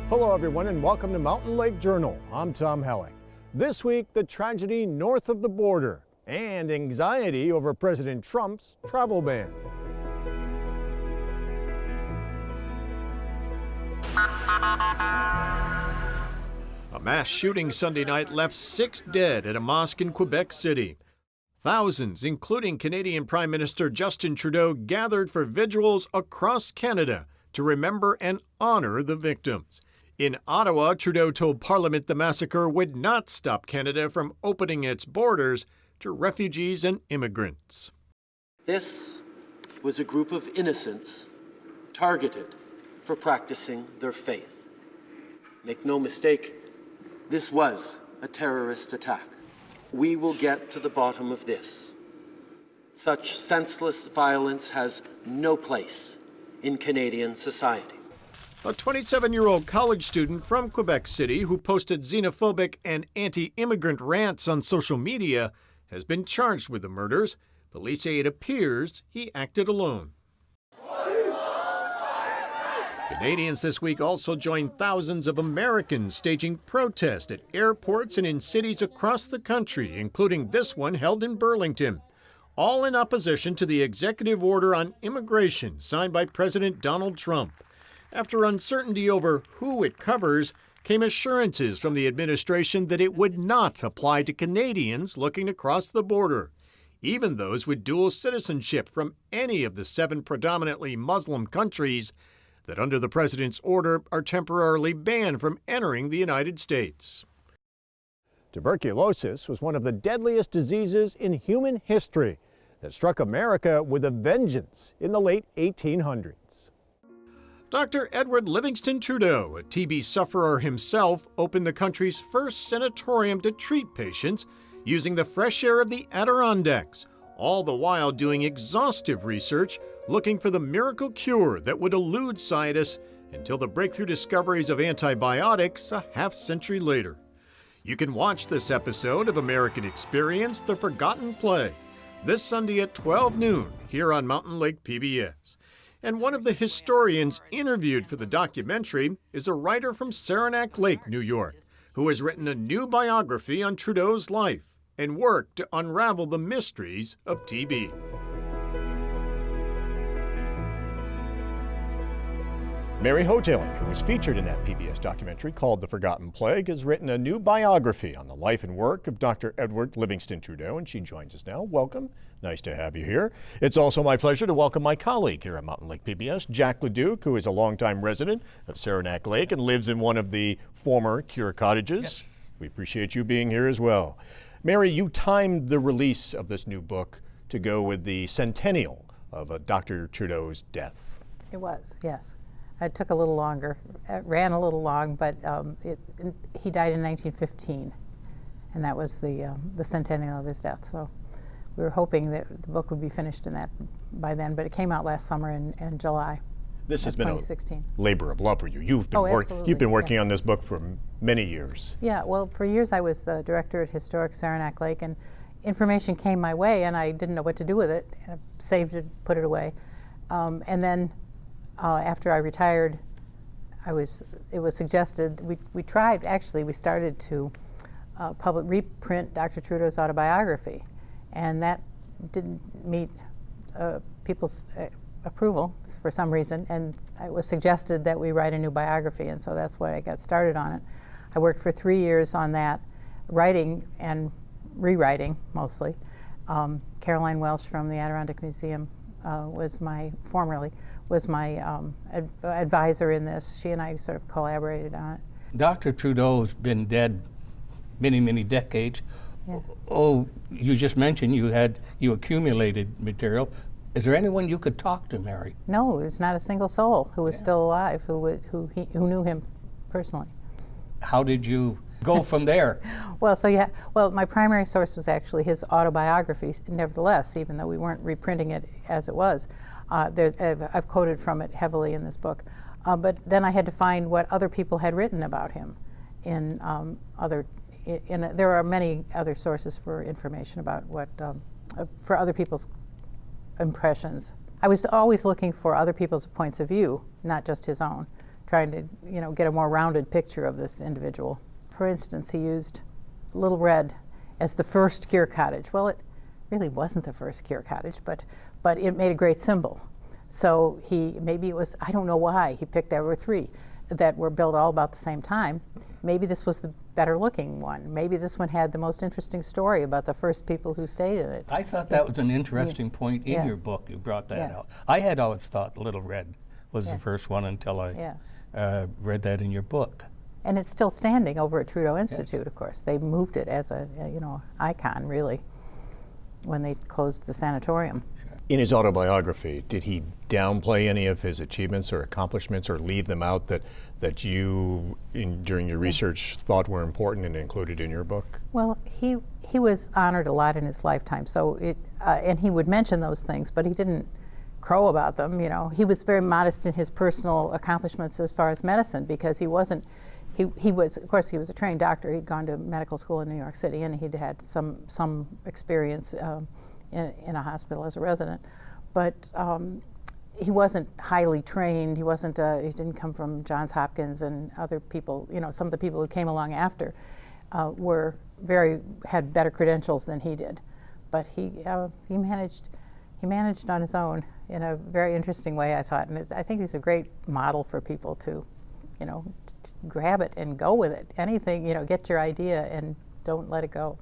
Hello everyone and welcome to Mountain Lake Journal. I'm Tom Hellick. This week, the tragedy north of the border and anxiety over President Trump's travel ban. A mass shooting Sunday night left 6 dead at a mosque in Quebec City. Thousands, including Canadian Prime Minister Justin Trudeau, gathered for vigils across Canada to remember and honor the victims. In Ottawa, Trudeau told Parliament the massacre would not stop Canada from opening its borders to refugees and immigrants. This was a group of innocents targeted for practicing their faith. Make no mistake, this was a terrorist attack. We will get to the bottom of this. Such senseless violence has no place in Canadian society. A 27-year-old college student from Quebec City who posted xenophobic and anti-immigrant rants on social media has been charged with the murders. Police say it appears he acted alone. Canadians this week also joined thousands of Americans staging protests at airports and in cities across the country, including this one held in Burlington, all in opposition to the executive order on immigration signed by President Donald Trump. After uncertainty over who it covers, came assurances from the administration that it would not apply to Canadians looking to cross the border, even those with dual citizenship from any of the 7 predominantly Muslim countries that under the president's order are temporarily banned from entering the United States. Tuberculosis was one of the deadliest diseases in human history that struck America with a vengeance in the late 1800s. Dr. Edward Livingston Trudeau, a TB sufferer himself, opened the country's first sanatorium to treat patients using the fresh air of the Adirondacks, all the while doing exhaustive research looking for the miracle cure that would elude scientists until the breakthrough discoveries of antibiotics a half-century later. You can watch this episode of American Experience, The Forgotten Plague, this Sunday at 12 noon here on Mountain Lake PBS. And one of the historians interviewed for the documentary is a writer from Saranac Lake, New York, who has written a new biography on Trudeau's life and worked to unravel the mysteries of TB. Mary Hoteling, who was featured in that PBS documentary called The Forgotten Plague, has written a new biography on the life and work of Dr. Edward Livingston Trudeau, and she joins us now. Welcome. Nice to have you here. It's also my pleasure to welcome my colleague here at Mountain Lake PBS, Jack Leduc, who is a longtime resident of Saranac Lake and lives in one of the former Cure cottages. Yes. We appreciate you being here as well. Mary, you timed the release of this new book to go with the centennial of Dr. Trudeau's death. It was, yes. It took a little longer. It ran a little long, but he died in 1915, and that was the centennial of his death. So we were hoping that the book would be finished in that by then, but it came out last summer in July. This has been a labor of love for you. You've been working on this book for many years. Yeah, well, for years I was the director at Historic Saranac Lake, and information came my way, and I didn't know what to do with it. And I saved it, put it away, and then. After I retired, it was suggested, we started to reprint Dr. Trudeau's autobiography, and that didn't meet people's approval for some reason, and it was suggested that we write a new biography, and so that's why I got started on it. I worked for 3 years on that, writing and rewriting mostly. Caroline Welsh from the Adirondack Museum was my advisor in this. She and I sort of collaborated on it. Dr. Trudeau's been dead many, many decades. Yeah. Oh, you just mentioned you accumulated material. Is there anyone you could talk to, Mary? No, there's not a single soul who was still alive who knew him personally. How did you go from there? Well, my primary source was actually his autobiography. Nevertheless, even though we weren't reprinting it as it was, I've quoted from it heavily in this book. But then I had to find what other people had written about him in there are many other sources for information about what for other people's impressions. I was always looking for other people's points of view, not just his own, trying to, get a more rounded picture of this individual. For instance, he used Little Red as the first cure cottage. Well, it really wasn't the first cure cottage, but it made a great symbol. So maybe it was, I don't know why, he picked, there were 3 that were built all about the same time. Maybe this was the better looking one. Maybe this one had the most interesting story about the first people who stayed in it. I thought that was an interesting point in Yeah. your book. You brought that Yeah. out. I had always thought Little Red was Yeah. the first one until I Yeah. read that in your book. And it's still standing over at Trudeau Institute, of course. They moved it as a, icon, really, when they closed the sanatorium. In his autobiography, did he downplay any of his achievements or accomplishments, or leave them out that you, during your research, thought were important and included in your book? Well, he was honored a lot in his lifetime, so and he would mention those things, but he didn't crow about them. He was very modest in his personal accomplishments as far as medicine, because he wasn't. He was, of course, he was a trained doctor. He'd gone to medical school in New York City, and he'd had some experience in a hospital as a resident, but he wasn't highly trained. He wasn't. He didn't come from Johns Hopkins, and other people. Some of the people who came along after had better credentials than he did, but he managed on his own in a very interesting way, I thought, and I think he's a great model for people to, grab it and go with it. Anything, get your idea and don't let it go.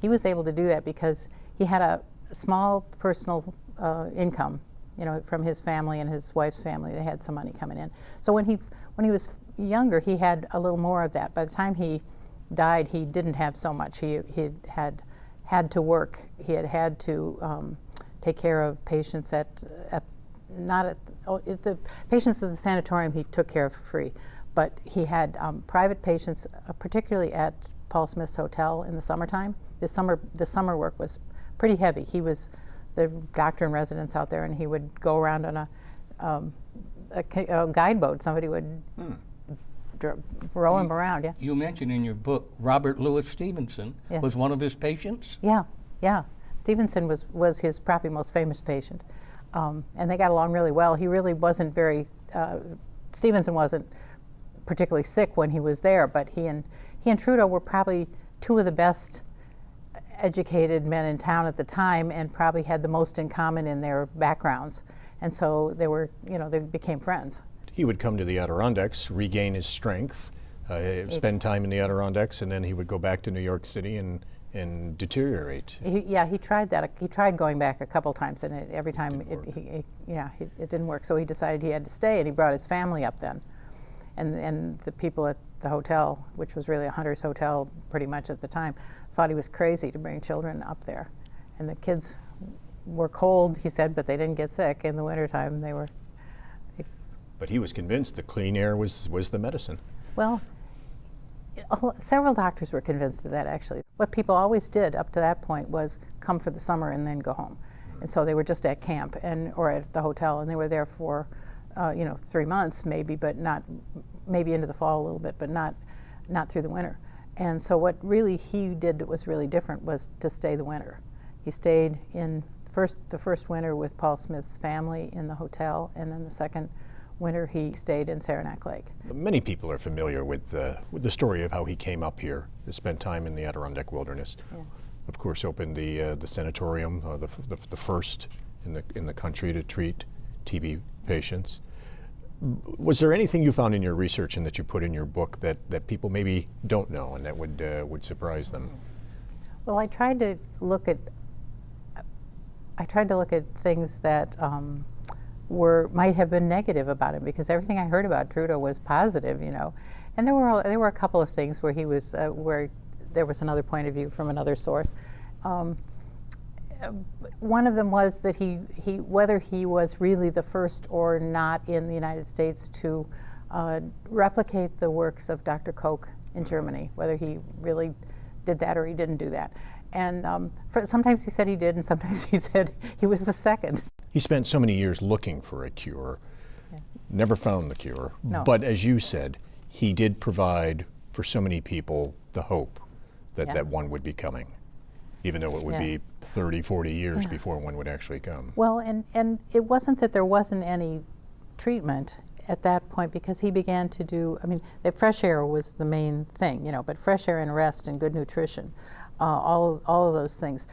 He was able to do that because he had a small personal income, from his family and his wife's family. They had some money coming in. So when he was younger, he had a little more of that. By the time he died, he didn't have so much. He had to work. He had to take care of patients the patients of the sanatorium he took care of for free, but he had private patients, particularly at Paul Smith's Hotel in the summertime. The summer work was pretty heavy. He was the doctor in residence out there, and he would go around on a guide boat. Somebody would row him around. Yeah. You mentioned in your book Robert Louis Stevenson was one of his patients. Yeah. Stevenson was his probably most famous patient, and they got along really well. He really wasn't very. Stevenson wasn't particularly sick when he was there, but he and Trudeau were probably 2 of the best educated men in town at the time, and probably had the most in common in their backgrounds, and so they became friends. He would come to the Adirondacks, regain his strength, spend time in the Adirondacks, and then he would go back to New York City and deteriorate. He tried that. He tried going back a couple times, and every time it didn't work. So he decided he had to stay, and he brought his family up then, and the people at the hotel, which was really a hunter's hotel pretty much at the time, thought he was crazy to bring children up there. And the kids were cold, he said, but they didn't get sick. In the wintertime, they were. But he was convinced the clean air was the medicine. Well, several doctors were convinced of that, actually. What people always did up to that point was come for the summer and then go home. And so they were just at camp or at the hotel, and they were there for 3 months maybe, but not, maybe into the fall a little bit, but not through the winter. And so what really he did that was really different was to stay the winter. He stayed in the first winter with Paul Smith's family in the hotel, and then the second winter he stayed in Saranac Lake. Many people are familiar with the story of how he came up here to spend time in the Adirondack wilderness. Yeah. Of course, opened the sanatorium, the first in the country to treat TB patients. Was there anything you found in your research and that you put in your book that people maybe don't know and that would surprise them? Well, I tried to look at things that might have been negative about him, because everything I heard about Trudeau was positive, And there were a couple of things where he was where there was another point of view from another source. One of them was that he whether he was really the first or not in the United States to replicate the works of Dr. Koch in Germany, whether he really did that or he didn't do that. And sometimes he said he did, and sometimes he said he was the second. He spent so many years looking for a cure, never found the cure. No. But as you said, he did provide for so many people the hope that one would be coming, even though it would be 30, 40 years before one would actually come. Well, and it wasn't that there wasn't any treatment. at that point because he began to do, I mean, the fresh air was the main thing, you know, but fresh air and rest and good nutrition, all of those things.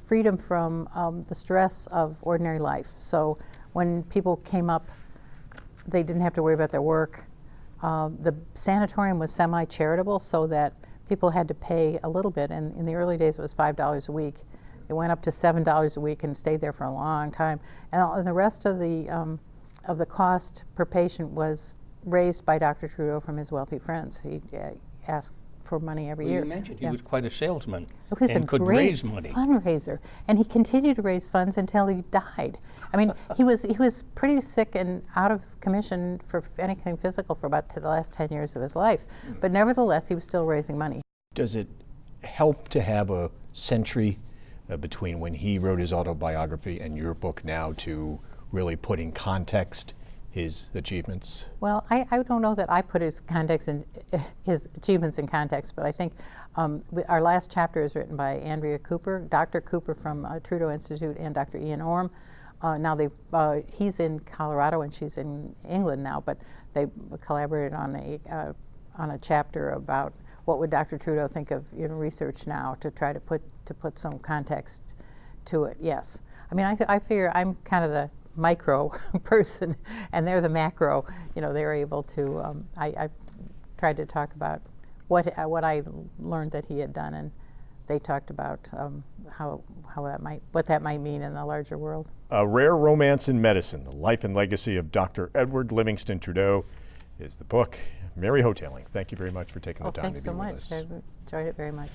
Freedom from the stress of ordinary life. So when people came up, they didn't have to worry about their work. The sanatorium was semi-charitable, so that people had to pay a little bit, and in the early days it was $5 a week. It went up to $7 a week and stayed there for a long time. And the rest of the cost per patient was raised by Dr. Trudeau from his wealthy friends. He asked for money every year. You mentioned he was quite a salesman He was and a could great raise money. fundraiser, and he continued to raise funds until he died. I mean, he was pretty sick and out of commission for anything physical for about the last 10 years of his life. But nevertheless, he was still raising money. Does it help to have a century between when he wrote his autobiography and your book now to really put in context his achievements? Well, I don't know that I put his achievements in context, but I think our last chapter is written by Andrea Cooper, Dr. Cooper from Trudeau Institute, and Dr. Ian Orme. Now he's in Colorado and she's in England now, but they collaborated on a chapter about what would Dr. Trudeau think of research now to try to put some context to it. Yes, I mean I figure I'm kind of the micro person and they're the macro. They're able to. I tried to talk about what I learned that he had done, and they talked about what that might mean in the larger world. A Rare Romance in Medicine: The Life and Legacy of Dr. Edward Livingston Trudeau is the book. Mary Hoteling, thank you very much for taking the time to be with us. Thanks so much. I enjoyed it very much.